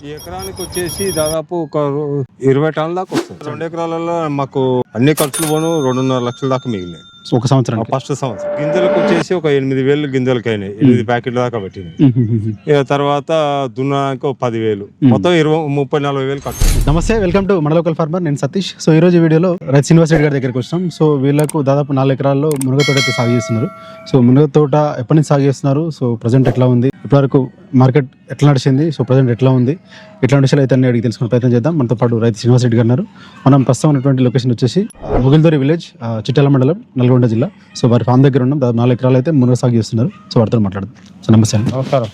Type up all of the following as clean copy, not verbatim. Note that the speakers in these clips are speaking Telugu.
ఈ ఎకరానికి వచ్చేసి దాదాపు ఒక 20 టన్నుల దాకా వస్తుంది. 2 ఎకరాలలో మాకు అన్ని ఖర్చులు పోను 2.5 లక్షల దాకా మిగిలినాయి ఒక సంవత్సరం. ఫస్ట్ సంవత్సరం. గింజలకు వచ్చేసి ఒక 8,000 గింజలకి అయినాయి. 8 ప్యాకెట్ల దాకా పెట్టినాయి. ఇక తర్వాత దున్నానికి 10,000, మొత్తం 30-40,000 ఖర్చు. నమస్తే, వెల్కమ్ టు మన లోకల్ ఫార్మర్. నేను సతీష్. సో ఈ రోజు వీడియోలో రైతు శ్రీనివాస్ రెడ్డి గారి దగ్గరికి వచ్చాం. సో వీళ్ళకు దాదాపు 4 ఎకరాల్లో మునగ తోట అయితే సాగు చేస్తున్నారు. సో మునగ తోట ఎప్పటి నుంచి సాగు చేస్తున్నారు, సో ప్రజెంట్ ఎట్లా ఉంది, ఇప్పటివరకు మార్కెట్ ఎట్లా నడిచింది, సో ప్రజెంట్ ఎట్లా ఉంది, ఎట్లాంటి విషయాలు అయితే అన్ని అడిగి తెలుసుకునే ప్రయత్నం చేద్దాం. మనతో పాటు రైతు శ్రీనివాస్ రెడ్డి గారు ఉన్నారు. మనం ప్రస్తుతం ఉన్నటువంటి లొకేషన్ వచ్చేసి ముగిల్దోరి విలేజ్, చిట్యాల మండలం, నల్గొండ జిల్లా. సో వారి ఫామ్ దగ్గర ఉన్నాం. దాదాపు 4 ఎకరాలు అయితే మునగ సాగు చేస్తున్నారు. సో వారితో మాట్లాడదాం. సో నమస్తే అండి. నమస్కారం.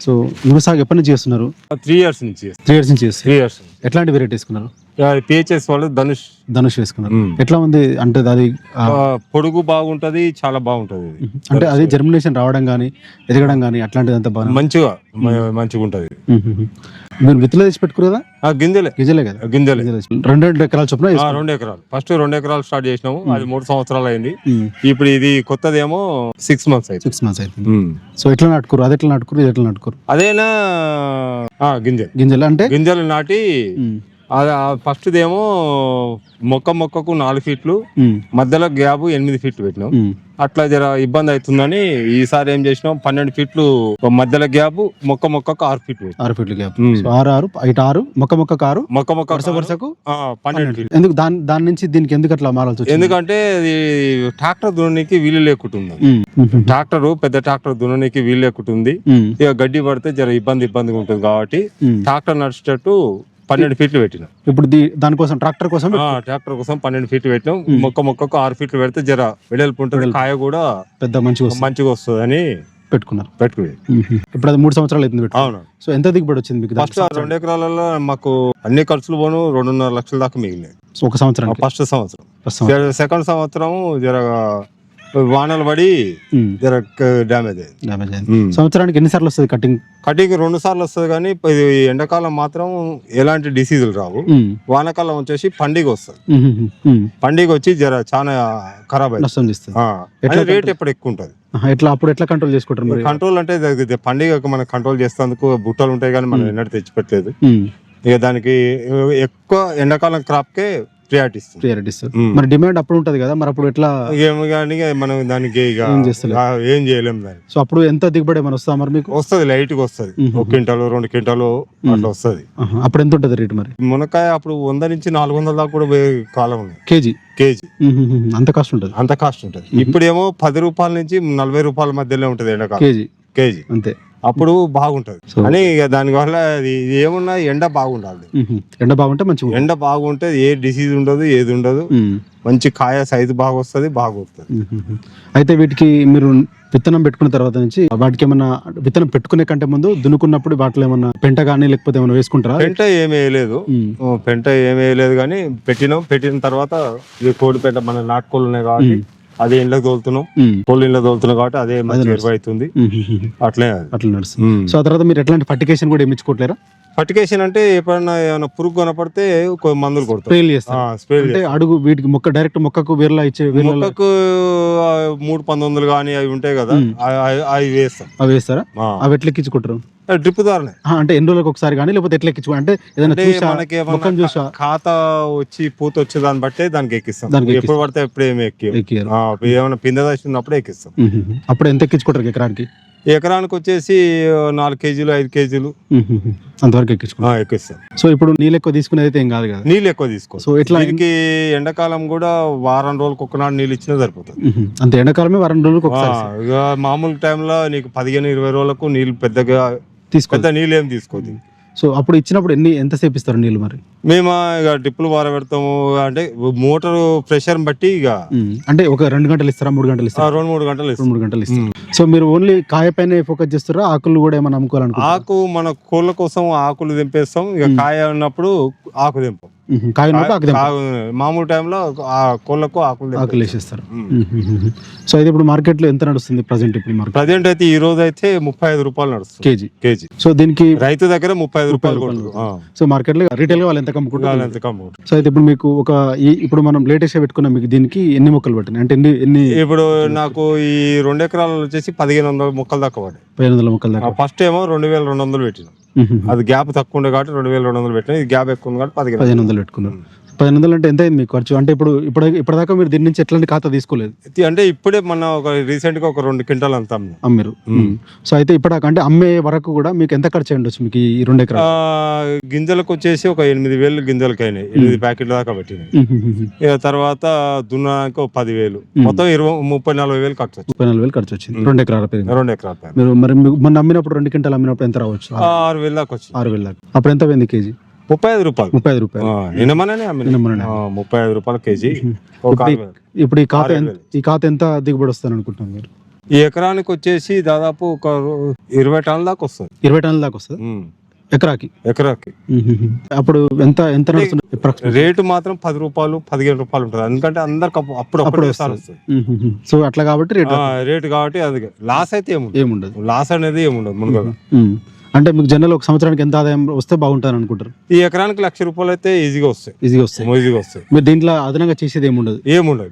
సో మునగ సాగు ఎప్పటి నుంచి చేస్తున్నారు? 3 years నుంచి. 3 years నుంచి చేస్తారు. 3 years. ఎట్లాంటి వెరైటీ వేసుకున్నారు? పిహెచ్ఎస్ వాళ్ళు ధనుష్ వేసుకున్నారు. ఎట్లా ఉంది అంటే అది పొడుగు బాగుంటది, చాలా బాగుంటది. అంటే అది జర్మినేషన్ రావడం కానీ ఎదగడం కానీ అట్లాంటిది అంతా బాగా మంచిగా ఉంటది. మీరు విత్తులు తెచ్చి పెట్టుకున్నారా? గింజలే కదా. గింజలే 2 ఎకరాలు చొప్పున 2 ఎకరాలు. ఫస్ట్ 2 ఎకరాలు స్టార్ట్ చేసినాము. అది 3 సంవత్సరాలు అయింది. ఇప్పుడు ఇది కొత్తదేమో 6 months అయితే. 6 months అయితే. సో ఎట్లా నాటుకోరు, అది ఎట్లా నాటుకోరు, ఇది ఎట్లా నాటుకోరు? అదేనా గింజలు అంటే గింజలు నాటి ఫస్ట్ దేమో మొక్కకు 4 feet, మధ్యలో గ్యాప్ 8 feet పెట్టినాం. అట్లా జర ఇబ్బంది అవుతుందని ఈసారి ఏం చేసినాం, 12 feet మధ్యలో గ్యాప్, మొక్కకు 6 feet. 6 feet gap. 6 ఇటు 6, మొక్కకు 6, వరుసకు 12 feet. ఎందుకు దాని నుంచి దీనికి ఎందుకు అట్లా మారాల్సి వచ్చింది? ఎందుకంటే అది ట్రాక్టర్ దున్నడానికి వీలు లేకుంటుంది. పెద్ద ట్రాక్టర్ దున్నడానికి వీలు లేకుంటుంది. ఇక గడ్డి పడితే జర ఇబ్బందిగా ఉంటుంది కాబట్టి ట్రాక్టర్ నడిచేటట్టు 12 feet పెట్టినాం. ఇప్పుడు దానికోసం ట్రాక్టర్ కోసం 12 feet పెట్టినాం. మొక్కకు 6 feet పెడితే జర వెడల్పు ఉంటుంది, కాయ కూడా పెద్ద మంచిగా వస్తుంది అని పెట్టుకున్నారు. ఇప్పుడు అది 3 సంవత్సరాలు అవుతుంది. అవును. సో ఎంత దిగుబడి వచ్చింది మీకు? ఫస్ట్ 2 ఎకరాలలో మాకు అన్ని ఖర్చులు పోను 2.5 లక్షల దాకా మిగిలినాయి. ఒక సంవత్సరం. ఫస్ట్ సంవత్సరం. సెకండ్ సంవత్సరం జర వానలు పడి జర డ్యామేజ్ అయింది. సంవత్సరానికి ఎన్నిసార్లు వస్తుంది కటింగ్? 2 సార్లు వస్తుంది, కానీ ఇది ఎండాకాలం మాత్రం ఎలాంటి డిసీజులు రావు. వానాకాలం వచ్చేసి పండుగ వస్తుంది. పండుగ వచ్చి జర చాలా ఖరాబ్ అయింది. రేట్ ఎప్పుడు ఎక్కువ ఉంటుంది. అప్పుడు ఎట్లా కంట్రోల్ చేసుకుంటారు? కంట్రోల్ అంటే పండుగ మనం కంట్రోల్ చేసేందుకు బుట్టలు ఉంటాయి, కానీ మనం ఎన్నడూ తెచ్చిపెట్టలేదు. ఇక దానికి ఎక్కువ ఎండాకాలం క్రాప్ కే ప్రియారిటీ ఇస్తారు. మరి డిమాండ్ అప్పుడు ఉంటది కదా, మరి అప్పుడు ఎట్లా? ఏమో కానీ మనం దానికి ఏం చేయలేము దాన్ని. సో అప్పుడు ఎంత దిగుబడి ఏమైనా వస్తా మరి మీకు? వస్తుంది, లైట్ గా వస్తుంది. 1 క్వింటాలు 2 క్వింటాలు అట్లా వస్తుంది. అప్పుడు ఎంత ఉంటుంది రేటు మరి? మునక్కాయ అప్పుడు 100 నుంచి 400 దాకా కూడా పోయే కాలం ఉంది. కేజీ అంత కాస్ట్ ఉంటుంది. ఇప్పుడేమో 10 రూపాయల నుంచి 40 రూపాయల మధ్యలో ఉంటది ఎండాకాలం కేజీ అంతే. అప్పుడు బాగుంటది అని ఇక దానివల్ల ఏమున్నా ఎండ బాగుండాలి. ఎండ బాగుంటే మంచిగా, ఎండ బాగుంటే ఏ డిసీజ్ ఉండదు, ఏది ఉండదు. మంచి కాయ సైజు బాగొస్తుంది. అయితే వీటికి మీరు విత్తనం పెట్టుకున్న తర్వాత నుంచి వాటికి ఏమన్నా విత్తనం పెట్టుకునే కంటే ముందు దున్నుకున్నప్పుడు వాటిలో ఏమన్నా పెంట కానీ లేకపోతే ఏమైనా వేసుకుంటారా? పెంట ఏమీ వేయలేదు కానీ పెట్టిన తర్వాత కోడి పెంట మన నాటుకోళ్ళు ఉన్నాయి కాబట్టి అదే ఇండ్లకు తోలుతున్నాం. కోళ్ళు ఇండ్లకు తోలుతున్నాం కాబట్టి అదే మంచి ఎరువు అవుతుంది. అట్లా నడుస్తుంది. సో ఆ తర్వాత మీరు ఎట్లాంటి ఫర్టిగేషన్ కూడా ఏమిచ్చుకోవట్లేరా? ఫర్టిగేషన్ అంటే ఎప్పుడన్నా ఏమైనా పురుగు కనపడితే మందులు కొడతాం, స్ప్రే అంటే అడుగు వీటికి మొక్క డైరెక్ట్ మొక్కకు వేర్లా ఇచ్చే మొక్కకు 3,19 కానీ అవి ఉంటాయి కదా, అవి వేస్తాం. అవి వేస్తారా? అవి ఎట్లా ఎక్కించుకుంటారు? డ్రిప్ ద్వారానే. అంటే ఎన్ని రోజులకు ఒకసారి కానీ లేకపోతే ఎట్లా ఎక్కించు? అంటే మనకి ఖాతా వచ్చి పూత వచ్చే దాన్ని బట్టే దానికి ఎక్కిస్తాం. ఎప్పుడు పడితే ఎప్పుడు ఏమి ఎక్కియారు. ఏమైనా పిందె దశ ఎక్కిస్తాం. అప్పుడు ఎంత ఎక్కించుకుంటారు ఎకరానికి? ఎకరానికి వచ్చేసి 4 కేజీలు 5 కేజీలు అంతవరకు ఎక్కిస్తాం. సో ఇప్పుడు నీళ్ళు ఎక్కువ తీసుకునేది అయితే ఏం కాదు కదా? నీళ్ళు ఎక్కువ తీసుకో. సో ఇట్లా ఎండాకాలం కూడా వారం రోజులకు ఒకనాడు నీళ్ళు ఇచ్చినా సరిపోతుంది. అంతే, ఎండాకాలమే వారం రోజులకు ఒకసారి. మామూలు టైంలో నీకు 15-20 రోజులకు నీళ్ళు పెద్దగా పెద్ద నీళ్ళు ఏం తీసుకోదు. సో అప్పుడు ఇచ్చినప్పుడు ఎంతసేపు ఇస్తారు నీళ్ళు మరి? మేము ఇక డ్రిప్పులు వారబెడతాము. అంటే మోటార్ ప్రెషర్ బట్టి ఇక అంటే ఒక 2 గంటలు ఇస్తారా, 3 గంటలు ఇస్తారా? 2-3 గంటలు ఇస్తారు. సో మీరు ఓన్లీ కాయ పైన ఫోకస్ చేస్తారా, ఆకులు కూడా ఏమైనా అమ్ముకోవాలనుకుంటారా? ఆకు మన కోళ్ళ కోసం ఆకులు తెంపేస్తాం. ఇక కాయ ఉన్నప్పుడు ఆకు తెంపం. మామూలు టైంలో కోళ్ళకు ఆకులు వేసేస్తారు. సో అయితే ఇప్పుడు మార్కెట్ లో ఎంత నడుస్తుంది ప్రజెంట్? ఇప్పుడు ప్రజెంట్ అయితే ఈ రోజు అయితే 35 రూపాయలు నడుస్తుంది కేజీ. సో దీనికి రైతు దగ్గర 35 రూపాయలు. సో మార్కెట్ లో రిటైల్ గా వాళ్ళు ఎంత కమ్ముకుంటారు? సో అయితే ఇప్పుడు మీకు ఇప్పుడు మనం లేటెస్ట్ గా పెట్టుకున్నాం, మీకు దీనికి ఎన్ని మొక్కలు పట్టినాయి? అంటే ఎన్ని? ఇప్పుడు నాకు ఈ 2 ఎకరాలు వచ్చేసి 1500 మొక్కలు దాకా పడ్డాయి. 1500 మొక్కలు దాకా. ఫస్ట్ ఏమో 2200 పెట్టినాం. అది గ్యాప్ తక్కువ ఉండే కాబట్టి 2200 పెట్టినా, ఇది గ్యాప్ ఎక్కువ ఉంది కాబట్టి 1500 పెట్టుకున్నారు. 1500 అంటే ఎంత అయింది మీకు ఖర్చు? అంటే ఇప్పటిదాకా మీరు దీని నుంచి ఎట్లాంటి ఖాతా తీసుకోలేదు? అంటే ఇప్పుడే మన రీసెంట్ గా ఒక 2 క్వింటాలు అంతా అమ్మారు. సో అయితే ఇప్పటిదాకా అంటే అమ్మే వరకు కూడా మీకు ఎంత ఖర్చు అయ్యి ఉండొచ్చు మీకు ఈ 2 ఎకరాలు? గింజలకు వచ్చేసి ఒక 8000 గింజలకి అయినాయి, 8 ప్యాకెట్ల దాకా పెట్టినాయి. ఇక తర్వాత దున్నాక 10,000, మొత్తం 30-40,000 ఖర్చు వచ్చింది. 34,000 ఖర్చు వచ్చింది 2 ఎకరాల పేరు. 2 ఎకరాల పేరు. మీరు మరి మొన్న అమ్మినప్పుడు 2 క్వింటాలు అమ్మినప్పుడు ఎంత రావచ్చు? 6,000 దాకా వచ్చింది. 6,000 దాకా. అప్పుడు ఎంత పోయింది కేజీ? 35 రూపాయలు. 35 రూపాయలు. నిన్నమనే 35 రూపాయలు కేజీ. ఇప్పుడు ఈ ఖాతా ఎంత దిగుబడి వస్తుంది అనుకుంటున్నాం మీరు? ఈ ఎకరానికి వచ్చేసి దాదాపు ఒక 20 టన్నుల దాకా వస్తుంది. 20 టన్నుల దాకా వస్తుంది ఎకరాకి. అప్పుడు ఎంత ఎంత నడుస్తుంది రేటు? మాత్రం 10 రూపాయలు 15 రూపాయలు ఉంటుంది, ఎందుకంటే అందరికి అప్పుడు వస్తుంది. సో అట్లా కాబట్టి రేటు కాబట్టి అది లాస్ అయితే ఏముండదు. లాస్ అనేది ఏముండదు మునగ. అంటే మీకు జనరల్ ఒక సంవత్సరానికి ఎంత ఆదాయం వస్తే బాగుంటుంది అనుకుంటారు? ఈ ఎకరానికి 1,00,000 రూపాయలు అయితే ఈజీగా వస్తాయి. మీరు దీంట్లో అదనంగా చేసేది ఏముండదు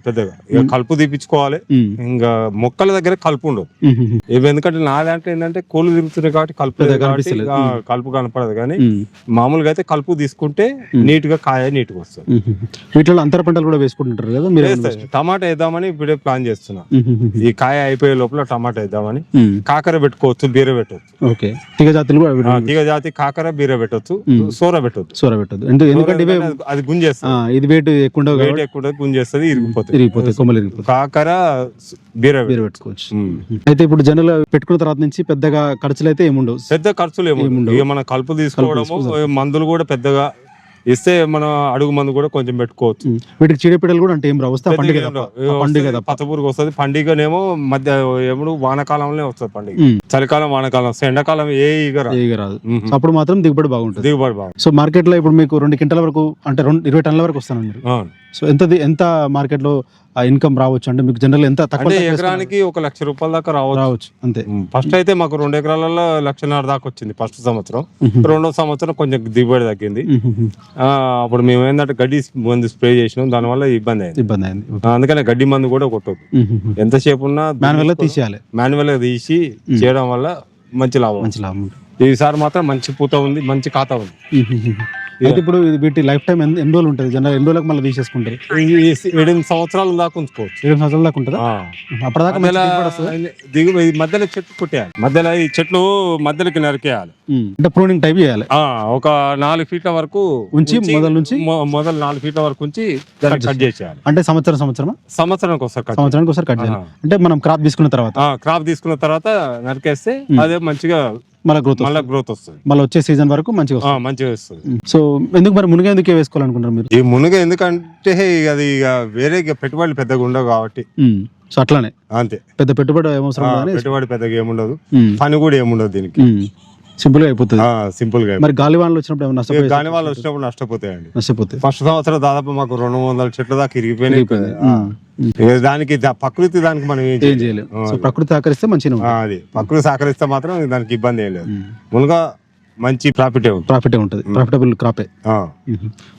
పెద్దగా. ఇక కలుపు తీపించుకోవాలి, ఇంకా మొక్కల దగ్గర కలుపు ఉండదు. ఎందుకంటే నా దాంట్లో ఏంటంటే కోళ్ళు తిరుగుతున్నాయి కాబట్టి కలుపు కనపడదు, కానీ మామూలుగా అయితే కలుపు తీసుకుంటే నీట్ గా కాయ నీట్గా వస్తుంది. వీటిలో అంతర పంటలు కూడా వేసుకుంటుంటారు కదా మీరు? టమాటా వేద్దామని ఇప్పుడే ప్లాన్ చేస్తున్నా. ఈ కాయ అయిపోయే లోపల టమాటా వేద్దామని. కాకర పెట్టుకోవచ్చు, బీర పెట్టవచ్చు. ఓకే, తీగ జాతి కాకర, బీర పెట్టవచ్చు, సోర పెట్టద్దు. ఎందుకంటే అది గుంజేస్తుంది. ఇది వెయిట్ ఎక్కువ గుంజేస్తుంది, ఇరిగిపోతాయి, కొమ్మలు ఇరిగిపోతాయి. కాకర, బీర పెట్టుకోవచ్చు. అయితే ఇప్పుడు జనరల్ పెట్టుకున్న తర్వాత నుంచి పెద్దగా ఖర్చులు అయితే ఏముండవు. పెద్ద ఖర్చులు ఏముండవు. ఇక మన కలుపు తీసుకోవడము, మందులు కూడా పెద్దగా ఇస్తే మన అడుగు మందు కూడా కొంచెం పెట్టుకోవచ్చు. వీటికి చీడపీడలు కూడా అంటే ఏం రావు? పండుగ పచ్చపురుగు వస్తుంది. పండుగనేమో మధ్య ఎప్పుడు వానకాలంలో వస్తుంది పండుగ. చలికాలం, వానకాలం, ఎండాకాలం ఏ ఈగ రాదు. అప్పుడు మాత్రం దిగుబడి బాగుంటుంది. సో మార్కెట్ లో ఇప్పుడు మీకు 2 క్వింటాల వరకు అంటే 20 టన్నుల వరకు వస్తాను మీరు. సో ఎంత మార్కెట్ లో ఇన్కమ్ రావచ్చు? అంటే మీకు జనరల్ ఎంత తక్కువ? ఎకరానికి 1,00,000 రూపాయల దాకా రావచ్చు అంతే. ఫస్ట్ అయితే మాకు 2 ఎకరాలలో 1,50,000 దాకా వచ్చింది ఫస్ట్ సంవత్సరం. 2వ సంవత్సరం కొంచెం దిగుబడి తగ్గింది. అప్పుడు మేము ఏంటంటే గడ్డి మందు స్ప్రే చేసినాం, దానివల్ల ఇబ్బంది అయింది. అందుకని గడ్డి మందు కూడా కొట్టదు. ఎంతసేపు ఉన్నా మాన్యువల్ గా తీసి చేయడం వల్ల మంచి లాభం. ఈసారి మాత్రం మంచి పూత ఉంది, మంచి ఖాతా ఉంది. అయితే ఇప్పుడు వీటి లైఫ్ టైం ఎన్ని రోజులు ఉంటుంది? జనరల్ ఎన్ని రోజులకు మళ్ళీ తీసేసుకుంటారు? 7 సంవత్సరాల దాకా ఉంచుకోవచ్చు. 7 సంవత్సరాల దాకా ఉంటుందా? అప్పటిదాకా మధ్యలో చెట్లు పుట్టేయాలి, మధ్యలో ఈ చెట్లు మధ్యలోకి నరికేయాలి. అంటే ప్రూనింగ్ టైప్ చేయాలి. ఒక 4 ఫీట్ల వరకు ఉంచి మొదలు 4 ఫీట్ల వరకు ఉంచి కట్ చేసేయాలి. అంటే సంవత్సరానికి ఒకసారి కట్ చేయాలి. అంటే మనం క్రాప్ తీసుకున్న తర్వాత నరికేస్తే అదే మంచిగా మళ్ళీ గ్రోత్ వస్తుంది. మళ్ళీ వచ్చే సీజన్ వరకు మంచిగా వస్తుంది. సో మరి మునగ ఎందుకు వేసుకోవాలనుకుంటారు మీరు? ఈ మునగ ఎందుకంటే అది వేరే పెట్టుబడులు పెద్దగా ఉండవు కాబట్టి. సో అట్లానే అంతే, పెద్ద పెట్టుబడి పెట్టుబడి పెద్దగా ఏముండదు, పని కూడా ఏముండదు, దీనికి సింపుల్ గా అయిపోతుంది. సింపుల్ గా. మరి గాలివానలు వచ్చినప్పుడు గాలివానలు వచ్చినప్పుడు నష్టపోతాయి. ఫస్ట్ సంవత్సరం దాదాపు మాకు 200 చెట్ల దాకా ఇరిగిపోయినాయి. దానికి ప్రకృతి దానికి మనం ఏం చేయలేము. ప్రకృతి సహకరిస్తే మంచిగా, అది ప్రకృతి సహకరిస్తే మాత్రం దానికి ఇబ్బంది ఏం లేదు. మునగా మంచి ప్రాఫిటే ఉంటుంది, ప్రాఫిటబుల్ క్రాపే.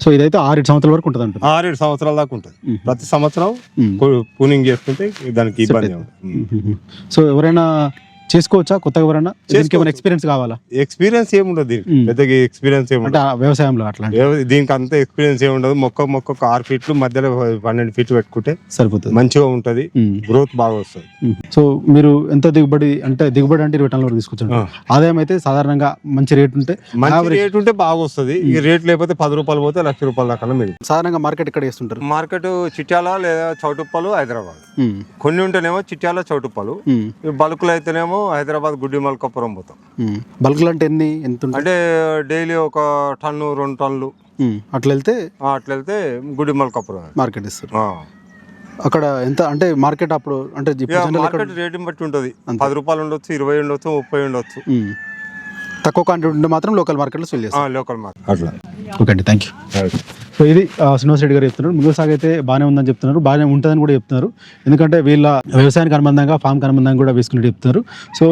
సో ఇదైతే 6-7 సంవత్సరాల వరకు ఉంటుంది అంట. 6-7 సంవత్సరాల దాకా ఉంటుంది. ప్రతి సంవత్సరం ప్రూనింగ్ చేసుకుంటే దానికి ఇబ్బంది. సో ఎవరైనా చేసుకోవచ్చా? కొత్తగా ఎవరైనా ఎక్స్పీరియన్స్ కావాలా? ఎక్స్పీరియన్స్ ఏముండదు, పెద్దగా ఎక్స్పీరియన్స్ ఏముండదు వ్యవసాయంలో. అట్లా దీనికి అంత ఎక్స్పీరియన్స్ ఏముండదు. మొక్క 6 ఫీట్లు మధ్యలో 12 ఫీట్లు పెట్టుకుంటే సరిపోతుంది, మంచిగా ఉంటది, గ్రోత్ బాగా వస్తుంది. సో మీరు ఎంత దిగుబడి అంటే 20 టన్నుల వరకు తీసుకొచ్చారు. ఆదాయం అయితే సాధారణంగా మంచి రేట్ ఉంటే బాగా వస్తుంది. ఈ రేట్ లేకపోతే 10 రూపాయలు పోతే 1,00,000 రూపాయల దాకా మిగిలి. సాధారణంగా మార్కెట్ ఎక్కడ చేస్తుంటారు? మార్కెట్ చిట్యాల లేదా చౌటుప్పలు, హైదరాబాద్. కొన్ని ఉంటేనేమో చిట్యాల, చౌటుప్పలు. బల్కులు అయితేనేమో హైదరాబాద్, గుడ్డి మల్కాపురం పోతాం. బల్క్లు అంటే ఎంత అంటే డైలీ 1 టన్ను 2 టన్నులు అట్లా వెళ్తే గుడ్డి మల్కాపురం మార్కెట్ ఇస్తారు. అక్కడ ఎంత అంటే మార్కెట్ అప్పుడు అంటే మార్కెట్ రేటుని బట్టి ఉంటుంది. 10 రూపాయలు ఉండొచ్చు, 20 ఉండొచ్చు, 30 ఉండొచ్చు. తక్కువ క్వాంటిటీ ఉంటే మాత్రం లోకల్ మార్కెట్లో సేల్ చేస్తాం. లోకల్ మార్కెట్ అట్లా. ఓకే అండి, థ్యాంక్ యూ. సో ఇది శ్రీనివాస్ రెడ్డి గారు చెప్తున్నారు. ముందు సాగు అయితే బాగానే ఉందని చెప్తున్నారు, బాగానే ఉంటుందని కూడా చెప్తున్నారు. ఎందుకంటే వీళ్ళ వ్యవసాయానికి అనుబంధంగా ఫామ్కి అనుబంధంగా కూడా వేసుకున్నట్టు చెప్తున్నారు. సో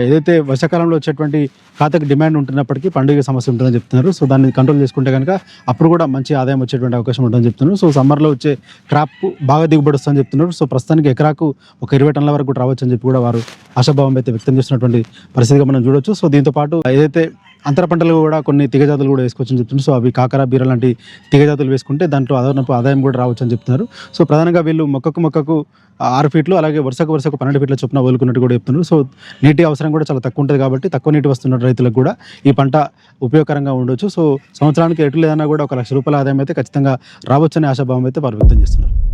ఏదైతే వర్షాకాలంలో వచ్చేటువంటి ఖాతాకి డిమాండ్ ఉంటున్నప్పటికీ పండుగ సమస్య ఉంటుందని చెప్తున్నారు. సో దాన్ని కంట్రోల్ చేసుకుంటే కనుక అప్పుడు కూడా మంచి ఆదాయం వచ్చేటువంటి అవకాశం ఉంటుందని చెప్తున్నారు. సో సమ్మర్లో వచ్చే క్రాప్ బాగా దిగుబడి వస్తుందని చెప్తున్నారు. సో ప్రస్తుతానికి ఎకరాకు ఒక 20 టన్నుల వరకు కూడా రావచ్చు అని చెప్పి కూడా వారు ఆశాభావం అయితే వ్యక్తం చేస్తున్నటువంటి పరిస్థితిగా మనం చూడొచ్చు. సో దీంతో పాటు ఏదైతే అంతర పంటలు కూడా కొన్ని తీగజాతులు కూడా వేసుకోవచ్చని చెప్తున్నారు. సో అవి కాకర, బీర లాంటి తీగజాతులు వేసుకుంటే దాంట్లో అదనపు ఆదాయం కూడా రావచ్చు అని చెప్తున్నారు. సో ప్రధానంగా వీళ్ళు మొక్కకు 6 ఫీట్లు అలాగే వరుసకు 12 ఫీట్ల చొప్పున వదులుకున్నట్టు కూడా చెప్తున్నారు. సో నీటి అవసరం కూడా చాలా తక్కువ ఉంటుంది కాబట్టి తక్కువ నీటి వస్తున్న రైతులకు కూడా ఈ పంట ఉపయోగకరంగా ఉండొచ్చు. సో సంవత్సరానికి ఎటు లేదన్నా కూడా 1 లక్ష రూపాయల ఆదాయం అయితే ఖచ్చితంగా రావచ్చనే ఆశాభావం అయితే వారు వ్యక్తం చేస్తున్నారు.